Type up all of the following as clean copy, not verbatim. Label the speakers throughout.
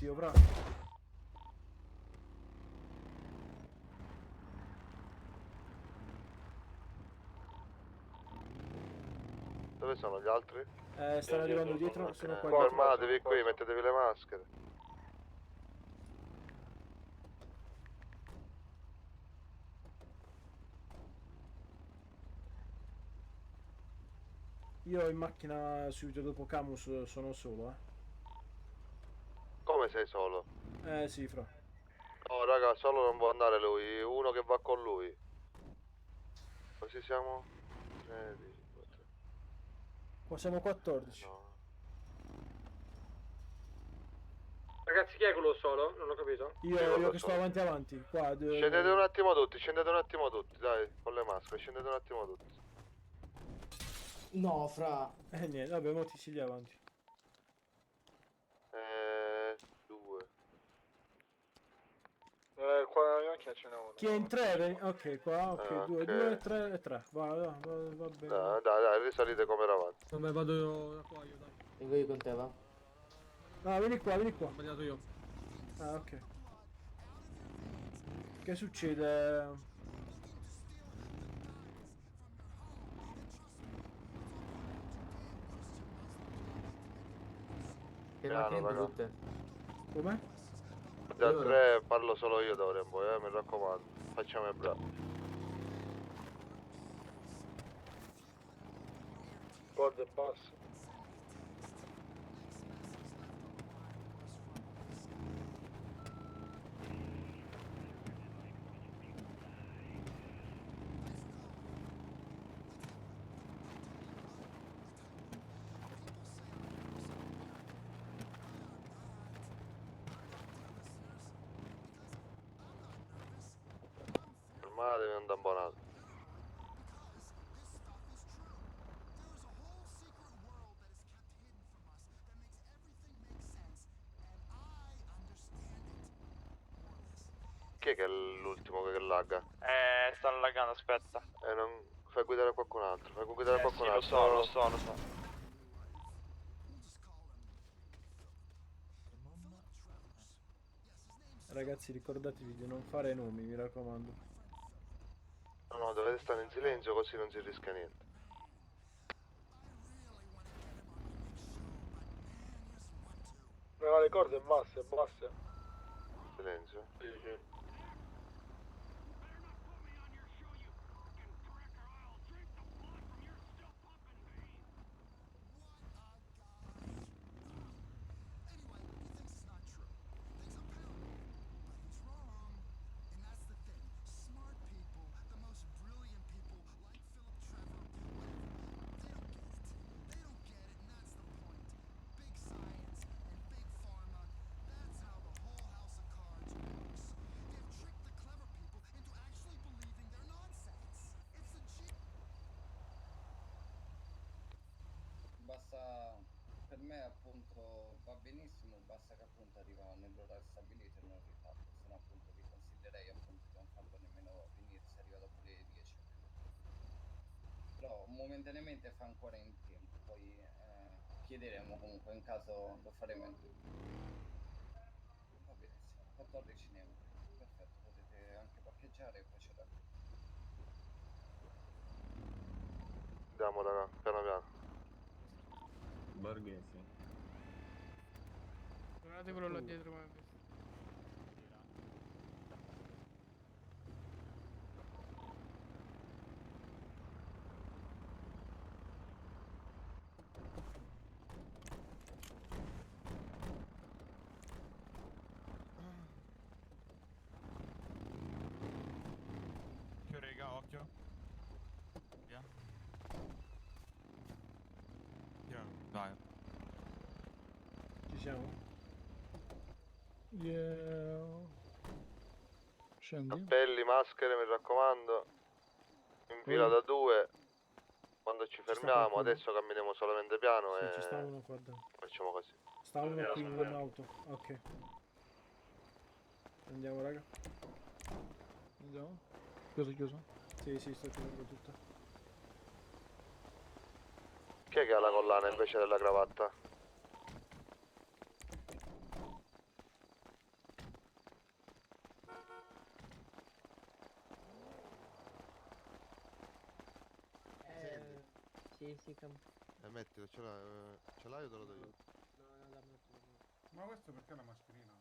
Speaker 1: io, fra.
Speaker 2: Dove sono gli altri?
Speaker 1: Stanno arrivando dietro, sono qua.
Speaker 2: Fermatevi qui, mettetevi le maschere.
Speaker 1: Io in macchina subito dopo Camus sono solo,
Speaker 2: Come sei solo?
Speaker 1: Sì, fra.
Speaker 2: No, raga, solo non può andare lui, uno che va con lui. Così siamo? 13, 4,
Speaker 1: Qua siamo 14.
Speaker 2: no.
Speaker 3: Ragazzi, chi è quello solo? Non ho capito.
Speaker 1: Io che sto avanti, qua.
Speaker 2: Scendete un attimo tutti, dai, con le maschere, scendete un attimo tutti.
Speaker 4: No, fra.
Speaker 1: Niente, vabbè, mo ti sigli avanti.
Speaker 2: 2.
Speaker 3: Qua nella macchina ce n'è uno.
Speaker 1: Chi è in 3? Ok, qua, ok, 2, 2, 3 e 3. Va bene.
Speaker 2: Dai, risalite come eravate.
Speaker 5: Vabbè, vado io da qua, io dai.
Speaker 4: Vengo io con te, va?
Speaker 1: No, vieni qua.
Speaker 5: Ho sbagliato io.
Speaker 1: Ah, ok. Che succede?
Speaker 4: Che
Speaker 2: Piano,
Speaker 4: macchine
Speaker 2: raga.
Speaker 4: brutte.
Speaker 1: Come?
Speaker 2: Da 3 parlo solo io da ora in poi, mi raccomando. Facciamo i bravi.
Speaker 3: God e basta.
Speaker 2: Fermatevi, non tamponate. Chi è che è l'ultimo che lagga?
Speaker 6: Stanno laggando, aspetta.
Speaker 2: Non... Fai guidare qualcun altro, fai guidare qualcun
Speaker 6: Sì,
Speaker 2: altro.
Speaker 6: lo so.
Speaker 1: Ragazzi, ricordatevi di non fare nomi, mi raccomando.
Speaker 2: No, dovete stare in silenzio così non si rischia niente.
Speaker 3: No, le corde basse, basse.
Speaker 2: Silenzio.
Speaker 3: Sì.
Speaker 7: Basta, per me appunto va benissimo, basta che appunto arriva nell'ora stabilita e non ritardo, se no appunto vi consiglierei appunto di non farlo nemmeno venire se arriva dopo le 10. Però momentaneamente fa ancora in tempo, poi chiederemo comunque in caso lo faremo in tempo. Va benissimo, 14 neutri, perfetto, potete anche parcheggiare e procedere.
Speaker 2: Andiamo raga, piano piano.
Speaker 8: Borghesi.
Speaker 5: Guardate quello là dietro come questo.
Speaker 8: Occhio rega, occhio. Via. Vai.
Speaker 1: Ci siamo?
Speaker 5: Yeah. Scendi.
Speaker 2: Cappelli, maschere, mi raccomando. In fila da 2. Quando ci
Speaker 1: sta
Speaker 2: fermiamo,
Speaker 1: qualcuno?
Speaker 2: adesso camminiamo solamente piano
Speaker 1: Sì,
Speaker 2: e
Speaker 1: ci sta uno qua dentro.
Speaker 2: facciamo così.
Speaker 1: Sta uno qui in un'auto. Ok. Andiamo, raga.
Speaker 5: Andiamo. Chiuso.
Speaker 1: Sì, sto chiudendo tutto.
Speaker 2: Chi è che ha la collana invece della cravatta? Mettilo, ce l'hai o te lo do io?
Speaker 1: Ma questo perché è la mascherina?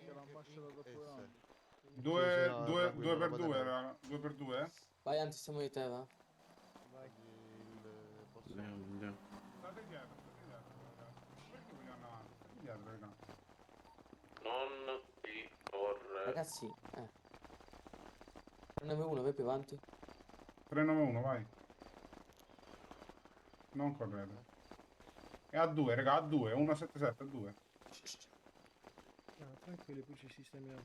Speaker 5: Che l'ambasciata da
Speaker 2: Eh,
Speaker 5: pure
Speaker 2: sì.
Speaker 5: anni.
Speaker 1: Due,
Speaker 2: no,
Speaker 1: due,
Speaker 2: tranquillo,
Speaker 1: due
Speaker 2: lo
Speaker 1: per
Speaker 2: puoi
Speaker 1: due,
Speaker 2: tenere.
Speaker 1: era 2 per 2?
Speaker 4: Vai, anzi, siamo di te, va.
Speaker 2: Il posto.
Speaker 1: State dietro, ragazzi. Perché vogliamo avanti? State dietro, raga.
Speaker 6: Non ti correre.
Speaker 4: Ragazzi, 391, vai più avanti.
Speaker 1: 391, vai. Non correte. E a 2, raga, a 2, 177, a 2.
Speaker 5: Tranquilli, poi ci sistemiamo.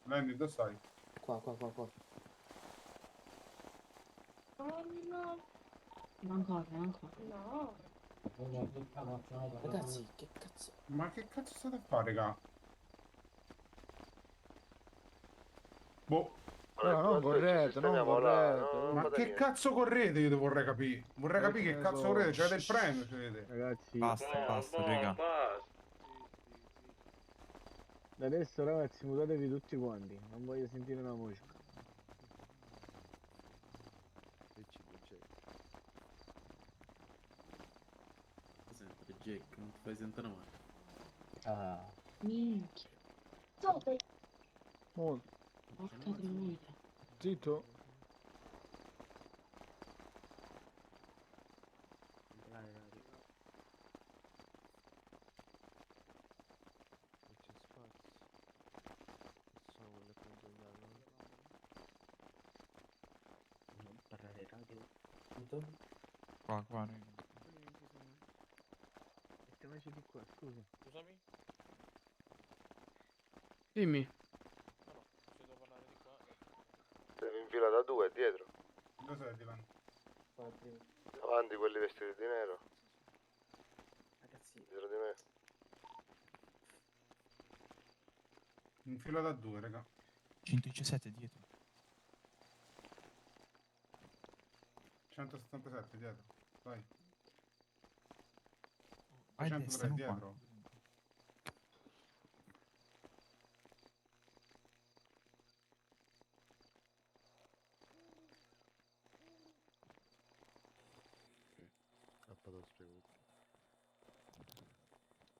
Speaker 1: Landy, dove stai?
Speaker 4: Qua.
Speaker 9: Non corre, non corre. No.
Speaker 4: Ragazzi, che cazzo?
Speaker 1: Ma che cazzo state a fare, raga? Boh.
Speaker 5: No, non correte, non correte.
Speaker 1: Ma che cazzo correte? Io vorrei capire. Vorrei capire che
Speaker 5: ne
Speaker 1: cazzo
Speaker 5: so.
Speaker 1: correte. C'avete il premio, c'avete.
Speaker 5: Ragazzi,
Speaker 8: Basta, raga.
Speaker 5: da adesso ragazzi mutatevi tutti quanti. Non voglio sentire una voce.
Speaker 10: Sempre Jack, non ti fai sentire male.
Speaker 5: Ah.
Speaker 9: Minchia. Dove?
Speaker 5: Molto.
Speaker 9: Porca troia.
Speaker 5: Zitto.
Speaker 8: Qua, raga.
Speaker 5: Mettiamoci di qua, scusa.
Speaker 6: Scusami?
Speaker 5: Dimmi.
Speaker 6: No, se devo parlare di qua.
Speaker 2: Siete in fila da 2, dietro.
Speaker 1: Dove sei, Dylan?
Speaker 2: Avanti quelli vestiti di nero.
Speaker 4: Ragazzi,
Speaker 2: Dietro di me.
Speaker 1: In fila da 2, raga.
Speaker 8: 117 dietro.
Speaker 1: 177 dietro. Vai.
Speaker 8: Vai
Speaker 1: 103
Speaker 8: destra, non qua.
Speaker 1: dietro.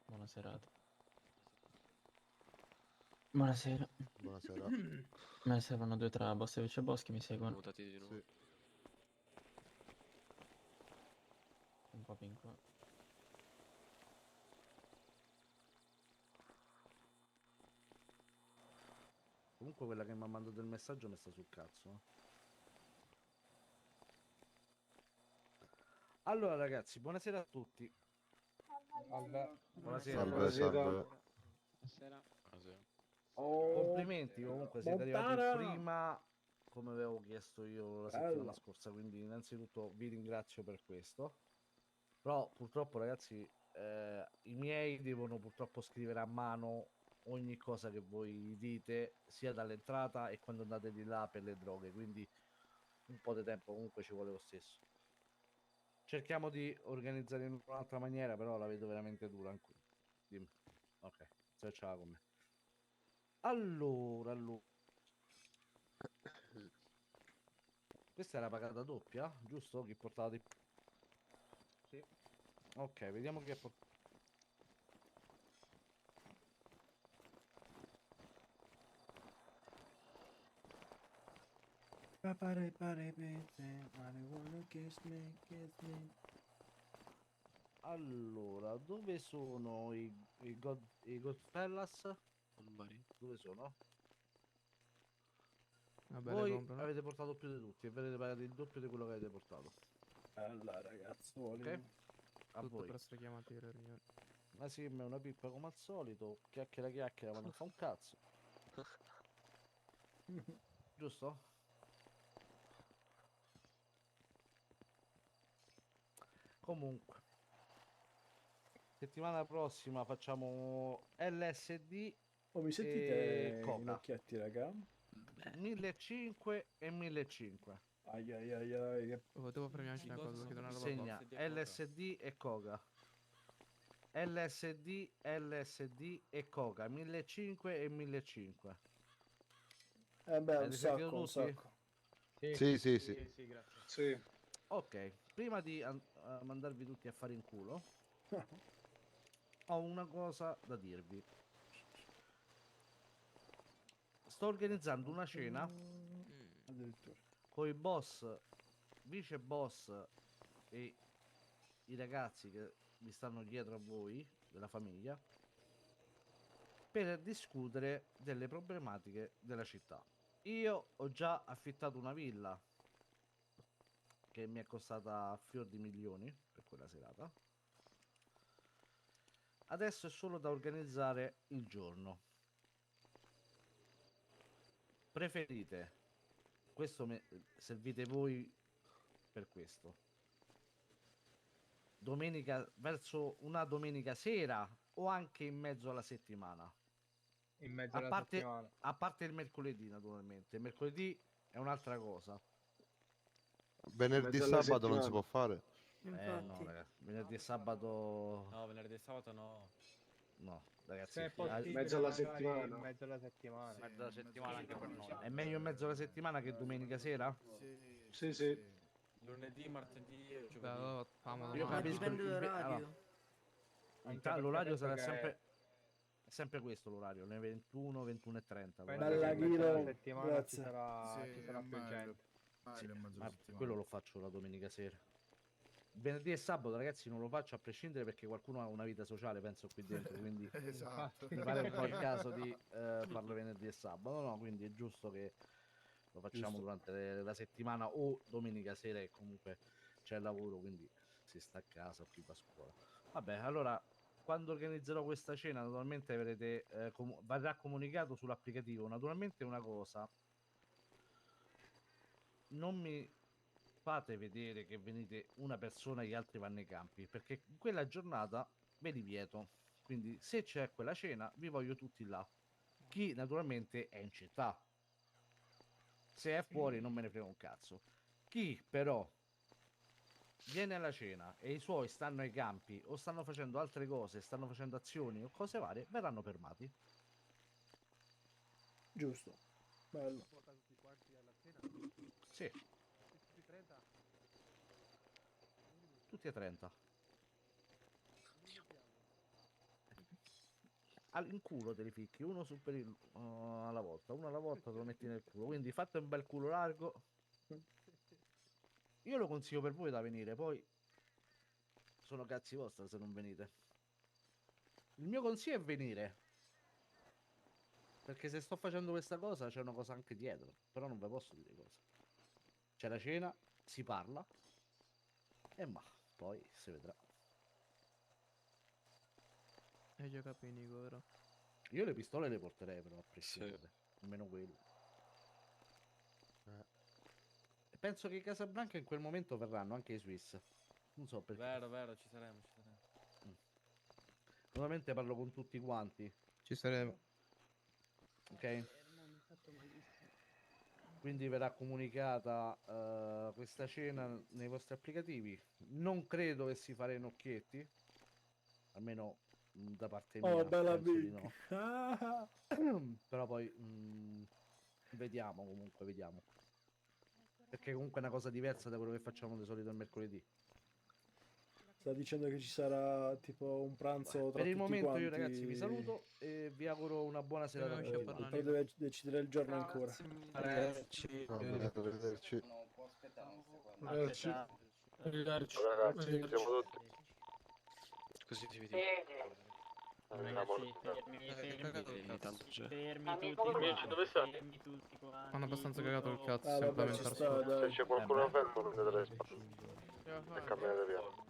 Speaker 10: Buona serata. Buonasera.
Speaker 2: Buonasera.
Speaker 10: Me servono 2 tra Bossevic e Boschi, mi seguono.
Speaker 6: Mutati di nuovo.
Speaker 2: Sì.
Speaker 10: Un po' in qua.
Speaker 11: Comunque quella che mi ha mandato il messaggio mi sta sul cazzo. Allora ragazzi, buonasera a tutti. Buonasera.
Speaker 2: Salve, salve.
Speaker 6: Buonasera.
Speaker 11: Complimenti, comunque siete arrivati prima, come avevo chiesto io la settimana scorsa, quindi innanzitutto vi ringrazio per questo. Però purtroppo ragazzi, i miei devono purtroppo scrivere a mano ogni cosa che voi dite, sia dall'entrata e quando andate di là per le droghe, quindi un po' di tempo comunque ci vuole lo stesso. Cerchiamo di organizzare in un'altra maniera, però la vedo veramente dura anche. Dimmi. Ok, se ce l'ha con me. Allora. Questa era pagata doppia, giusto? Chi portava di... Sì. Ok, vediamo chi ha portato. Allora, dove sono i Godfellas? Dove sono?
Speaker 5: Vabbè,
Speaker 11: Voi avete portato più di tutti e vedete pagare il doppio di quello che avete portato.
Speaker 5: Allora ragazzi,
Speaker 11: Ok? A
Speaker 5: tutto
Speaker 11: voi.
Speaker 5: per essere chiamati in riunione.
Speaker 11: Ma sì, è una pippa come al solito, chiacchiera, ma non fa un cazzo. Giusto? Comunque, settimana prossima facciamo LSD
Speaker 1: Oh, mi
Speaker 11: e
Speaker 1: sentite
Speaker 11: Coca.
Speaker 1: occhietti, raga?
Speaker 11: 1500 e 1500.
Speaker 1: Ai ai ai ai.
Speaker 6: Devo premiarci una cosa, chiedo una roba.
Speaker 11: Segna LSD e Coca. LSD e Coca, 1500 e 1500.
Speaker 1: Beh, un
Speaker 11: Avete sentito
Speaker 1: sacco, un
Speaker 11: tutti?
Speaker 1: sacco.
Speaker 2: Sì.
Speaker 5: grazie.
Speaker 3: Sì.
Speaker 11: Ok, prima di mandarvi tutti a fare in culo, ho una cosa da dirvi. Sto organizzando una cena
Speaker 1: Addirittura.
Speaker 11: con i boss, vice boss e i ragazzi che vi stanno dietro a voi, della famiglia, per discutere delle problematiche della città. Io ho già affittato una villa che mi è costata fior di milioni per quella serata. Adesso è solo da organizzare il giorno. Preferite servite voi per questo? Verso una domenica sera o anche in mezzo alla settimana?
Speaker 5: In mezzo alla settimana.
Speaker 11: A parte il mercoledì, naturalmente. Il mercoledì è un'altra cosa.
Speaker 2: Venerdì e
Speaker 3: Mezzo alla
Speaker 2: sabato non si
Speaker 3: settimana.
Speaker 2: può fare.
Speaker 11: No, ragazzi. Venerdì e sabato.
Speaker 6: No, venerdì e sabato no.
Speaker 11: No, ragazzi.
Speaker 5: Se è possibile,
Speaker 3: mezzo alla
Speaker 5: magari
Speaker 3: settimana.
Speaker 5: in mezzo alla settimana.
Speaker 6: Mezzo alla settimana anche per noi.
Speaker 11: È meglio in mezzo alla settimana che domenica sera?
Speaker 3: Sì.
Speaker 6: Lunedì, martedì e giovedì.
Speaker 11: Io
Speaker 4: Ma
Speaker 11: capisco.
Speaker 4: dipende dall'orario.
Speaker 11: L'orario sarà
Speaker 5: perché-
Speaker 11: sempre. È sempre questo l'orario, le 21, 21:30.
Speaker 5: Penso
Speaker 1: Bella
Speaker 5: che in mezzo
Speaker 1: Ghiro,
Speaker 5: alla settimana
Speaker 1: grazie.
Speaker 5: ci sarà più gente.
Speaker 11: Sì, ma quello lo faccio la domenica sera. Venerdì e sabato, ragazzi, non lo faccio a prescindere perché qualcuno ha una vita sociale, penso qui dentro, quindi
Speaker 12: Esatto.
Speaker 11: mi pare un po' il caso di farlo venerdì e sabato, no? Quindi è giusto che lo facciamo
Speaker 1: Giusto.
Speaker 11: durante la settimana o domenica sera e comunque c'è il lavoro, quindi si sta a casa o chi va a scuola. Vabbè, allora, quando organizzerò questa cena, naturalmente avrete, verrà comunicato sull'applicativo. Naturalmente una cosa, non mi fate vedere che venite una persona e gli altri vanno ai campi, perché in quella giornata ve li vieto. Quindi se c'è quella cena, vi voglio tutti là. Chi naturalmente è in città. Se è fuori non me ne frega un cazzo. Chi però viene alla cena e i suoi stanno ai campi o stanno facendo altre cose, stanno facendo azioni o cose varie, verranno fermati.
Speaker 1: Giusto. Bello.
Speaker 11: Sì. Tutti a 30. In culo te li ficchi, uno alla volta, uno alla volta te lo metti nel culo. Quindi fate un bel culo largo. Io lo consiglio per voi da venire, poi sono cazzi vostri se non venite. Il mio consiglio è venire. Perché se sto facendo questa cosa c'è una cosa anche dietro, però non ve posso dire cosa. C'è la cena, si parla e poi si vedrà.
Speaker 6: Hai già capito, Nico, vero?
Speaker 11: Io le pistole le porterei però a prescindere, almeno quello. E penso che i Casablanca in quel momento verranno anche i Swiss. Non so perché.
Speaker 6: Vero, ci saremo.
Speaker 11: Normalmente parlo con tutti quanti.
Speaker 6: Ci saremo.
Speaker 11: Ok? Quindi verrà comunicata questa cena nei vostri applicativi. Non credo che si farà in occhietti, almeno da parte mia.
Speaker 1: Oh, bella
Speaker 11: penso di
Speaker 1: Vic.
Speaker 11: no. Però poi vediamo, comunque vediamo. Perché comunque è una cosa diversa da quello che facciamo di solito il mercoledì.
Speaker 1: Sta dicendo che ci sarà tipo un pranzo tra
Speaker 11: Per il
Speaker 1: tutti
Speaker 11: momento
Speaker 1: quanti.
Speaker 11: io ragazzi vi saluto e vi auguro una buona serata a tutti quanti.
Speaker 1: Poi deve decidere il giorno ancora.
Speaker 2: Arrivederci.
Speaker 7: No, può aspettare un secondo.
Speaker 3: Arrivederci.
Speaker 1: Arrivederci.
Speaker 2: Ragazzi, siamo tutti.
Speaker 6: Così ti vedi.
Speaker 9: Fermi tutti quanti.
Speaker 6: Hanno abbastanza cagato il cazzo.
Speaker 1: Ah, vabbè, ci sta, dai.
Speaker 2: Se c'è qualcuno aperto non vedrei spazio. E camminate via.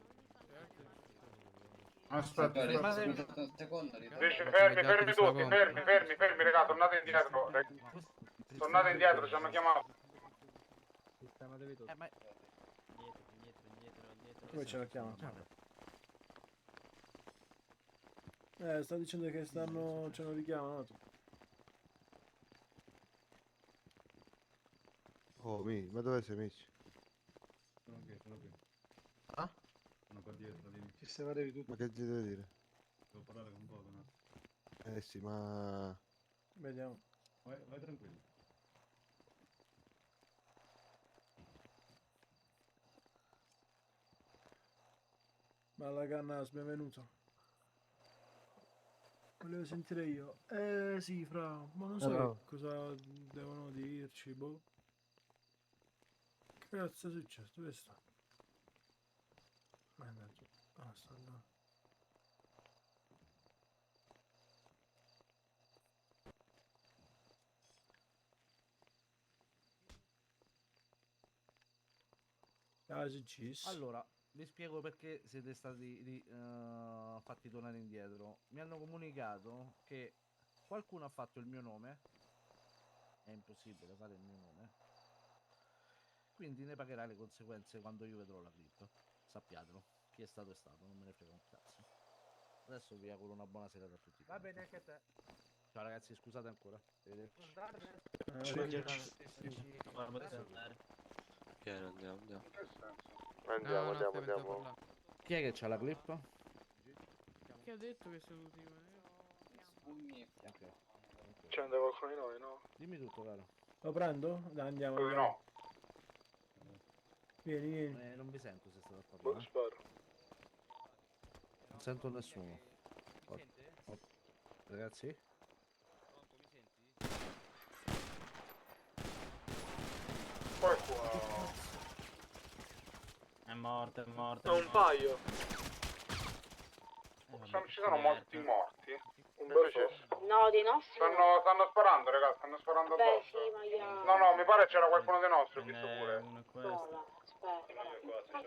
Speaker 3: Aspetta,
Speaker 7: Un secondo,
Speaker 3: fermi tutti, fermi, raga, tornate indietro. Tornate indietro, ci hanno chiamato.
Speaker 11: Sistematevi tutti.
Speaker 1: Come ce la chiamano? Sta dicendo che ci hanno richiamato.
Speaker 2: Oh, ma dove sei, Mitch?
Speaker 10: Sono qui.
Speaker 6: Ah?
Speaker 10: Sono qua dietro, dimmi.
Speaker 5: Sistematevi tutto.
Speaker 2: Ma che ti devo dire?
Speaker 10: Devo parlare con voi, no?
Speaker 2: Eh sì, ma...
Speaker 1: Vediamo.
Speaker 10: Vai tranquillo.
Speaker 1: Bella Cannas, benvenuto. Volevo sentire io. Sì, fra, ma non so
Speaker 5: Allora.
Speaker 1: cosa devono dirci, boh. Che cazzo è successo? Dove sta? Mannaggia. Ah, sta là. Ah, sì,
Speaker 11: Allora, vi spiego perché siete stati fatti tornare indietro. Mi hanno comunicato che qualcuno ha fatto il mio nome. È impossibile fare il mio nome. Quindi ne pagherà le conseguenze quando io vedrò la clip. Sappiatelo. Chi è stato, non me ne frega un cazzo. Adesso vi auguro una buona serata a tutti. Va bene anche a te. Ciao ragazzi, scusate ancora. Arrivederci.
Speaker 6: Andiamo.
Speaker 2: Andiamo,
Speaker 6: No,
Speaker 2: andiamo.
Speaker 11: Chi è che c'ha la clip?
Speaker 9: Chi ha detto che saluti?
Speaker 11: Ok.
Speaker 5: C'è qualcuno di noi, no?
Speaker 11: Dimmi tutto, caro.
Speaker 1: Lo prendo? Dai, andiamo,
Speaker 3: Quello
Speaker 1: andiamo.
Speaker 3: no.
Speaker 1: Vieni.
Speaker 11: Non vi sento se state a parlare.
Speaker 5: Sparo.
Speaker 11: Non sento nessuno. Ragazzi?
Speaker 3: Poi qua.
Speaker 9: È morto.
Speaker 5: Un paio.
Speaker 3: Ci sono molti morti.
Speaker 5: Un bel
Speaker 12: No, dei nostri.
Speaker 3: Stanno sparando, ragazzi, stanno sparando
Speaker 12: Beh,
Speaker 3: addosso.
Speaker 12: sì, ma io.
Speaker 3: No, mi pare c'era qualcuno dei nostri, ho visto pure.
Speaker 9: Uno è questo.
Speaker 12: Sola, aspetta.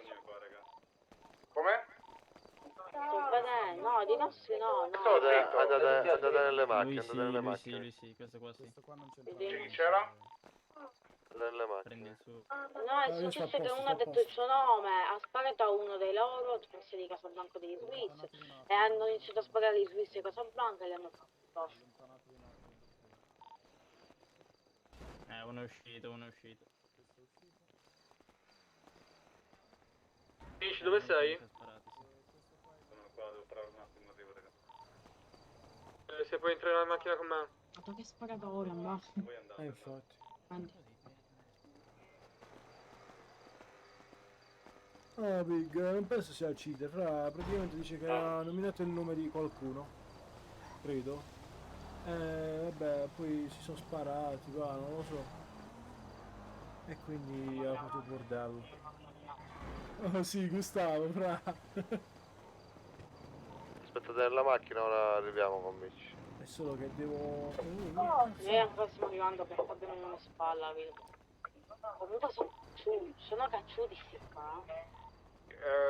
Speaker 3: Com'è?
Speaker 12: Sto vedendo, no, dei nostri no, no.
Speaker 2: Andate nelle macchine,
Speaker 9: Lui
Speaker 2: andate nelle
Speaker 9: sì,
Speaker 2: macchine.
Speaker 9: questo qua sì.
Speaker 3: Chi c'era?
Speaker 2: Nelle
Speaker 9: Prendi
Speaker 2: macchine.
Speaker 9: il suo.
Speaker 12: No, è
Speaker 1: io sto a
Speaker 12: successo che
Speaker 1: posto,
Speaker 12: uno ha detto il suo nome, ha sparato a uno dei loro, penso di Casablanca degli Swiss, e hanno iniziato a sparare gli Swiss di Casablanca e li hanno fatto addosso.
Speaker 9: Uno è uscito.
Speaker 5: Dici, dove sei?
Speaker 3: Sono qua, devo trovare un attimo, arrivo, ragazzi.
Speaker 5: Se puoi entrare nella macchina con me.
Speaker 12: Ma tu che sparato ora, ma?
Speaker 3: Voi andate.
Speaker 1: Infatti. Oh, Big, non penso sia uccide, fra, praticamente dice che ha nominato il nome di qualcuno, credo. Vabbè, poi si sono sparati, va, non lo so. E quindi ha fatto il bordello. Oh sì, Gustavo, fra.
Speaker 2: Aspettate nella macchina, ora arriviamo con Mitch.
Speaker 1: È solo che devo...
Speaker 12: Noi ancora stiamo arrivando perché abbiamo una spalla, vedo. Comunque sono cacciuti sti qua.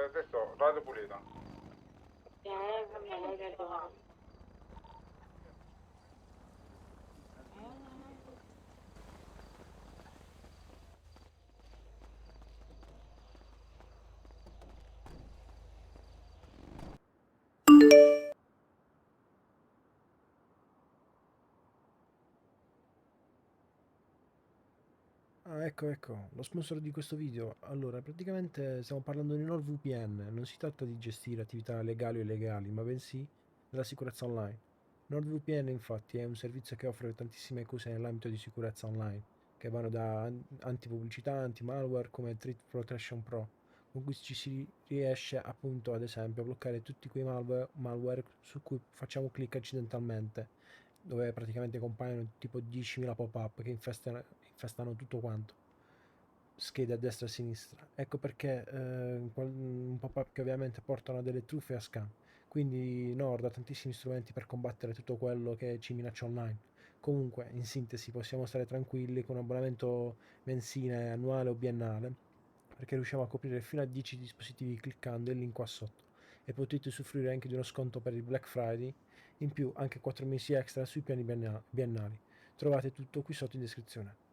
Speaker 3: Adesso, radio pulita.
Speaker 12: Vabbè, perdono.
Speaker 1: Ah, ecco, lo sponsor di questo video. Allora, praticamente stiamo parlando di NordVPN. Non si tratta di gestire attività legali o illegali, ma bensì della sicurezza online. NordVPN, infatti, è un servizio che offre tantissime cose nell'ambito di sicurezza online, che vanno da antipubblicità, anti-malware come Threat Protection Pro, con cui ci si riesce appunto, ad esempio, a bloccare tutti quei malware su cui facciamo clic accidentalmente, dove praticamente compaiono tipo 10.000 pop-up che infestano tutto quanto, schede a destra e a sinistra. Ecco perché un pop-up che ovviamente portano a delle truffe e a scam. Quindi Nord ha tantissimi strumenti per combattere tutto quello che ci minaccia online. Comunque, in sintesi, possiamo stare tranquilli con un abbonamento mensile, annuale o biennale, perché riusciamo a coprire fino a 10 dispositivi cliccando il link qua sotto, e potete usufruire anche di uno sconto per il Black Friday, in più anche 4 mesi extra sui piani biennali. Trovate tutto qui sotto in descrizione.